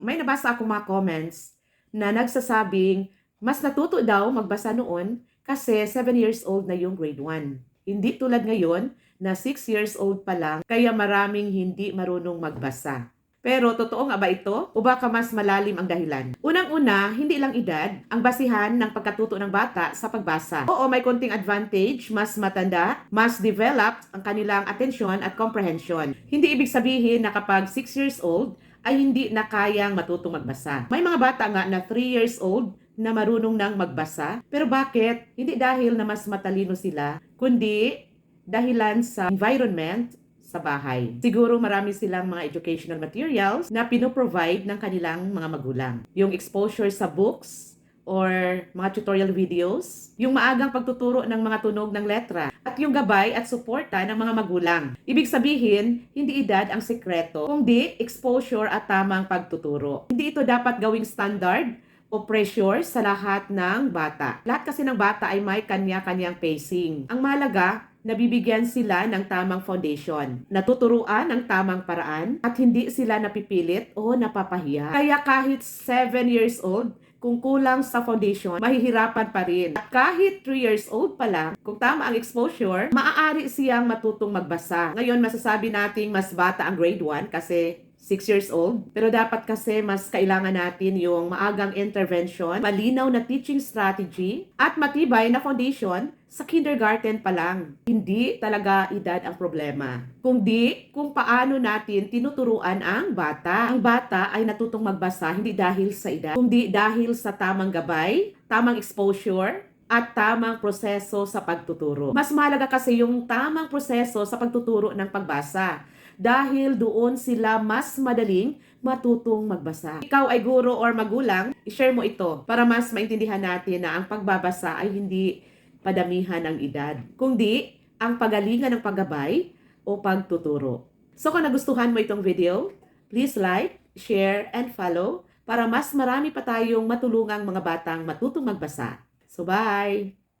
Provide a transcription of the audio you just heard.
may nabasa akong mga comments na nagsasabing mas natuto daw magbasa noon kasi 7 years old na yung grade 1. Hindi tulad ngayon na 6 years old pa lang kaya maraming hindi marunong magbasa. Pero totoo nga ba ito? O baka mas malalim ang dahilan? Unang-una, hindi lang edad ang basihan ng pagkatuto ng bata sa pagbasa. Oo, may konting advantage, mas matanda, mas developed ang kanilang atensyon at comprehension. Hindi ibig sabihin na kapag 6 years old, ay hindi na kayang matutong magbasa. May mga bata nga na 3 years old na marunong nang magbasa. Pero bakit? Hindi dahil na mas matalino sila, kundi dahilan sa environment sa bahay. Siguro marami silang mga educational materials na pinoprovide ng kanilang mga magulang. Yung exposure sa books or mga tutorial videos, yung maagang pagtuturo ng mga tunog ng letra, at yung gabay at suporta ng mga magulang. Ibig sabihin, hindi edad ang sekreto, kundi exposure at tamang pagtuturo. Hindi ito dapat gawing standard o pressure sa lahat ng bata. Lahat kasi ng bata ay may kanya-kanyang pacing. Ang mahalaga, nabibigyan sila ng tamang foundation, natuturuan ng tamang paraan, at hindi sila napipilit o napapahiya. Kaya kahit 7 years old, kung kulang sa foundation, mahihirapan pa rin. At kahit 3 years old pa lang, kung tama ang exposure, maaari siyang matutong magbasa. Ngayon, masasabi nating mas bata ang grade 1 kasi 6 years old. Pero dapat kasi mas kailangan natin yung maagang intervention, malinaw na teaching strategy, at matibay na foundation sa kindergarten pa lang. Hindi talaga edad ang problema, kundi kung paano natin tinuturuan ang bata. Ang bata ay natutong magbasa hindi dahil sa edad, kundi dahil sa tamang gabay, tamang exposure, at tamang proseso sa pagtuturo. Mas mahalaga kasi yung tamang proseso sa pagtuturo ng pagbasa. Dahil doon sila mas madaling matutong magbasa. Ikaw ay guro or magulang, i-share mo ito para mas maintindihan natin na ang pagbabasa ay hindi padamihan ng edad, kundi ang pagalingan ng paggabay o pagtuturo. So kung nagustuhan mo itong video, please like, share, and follow para mas marami pa tayong matulungang mga batang matutong magbasa. So bye!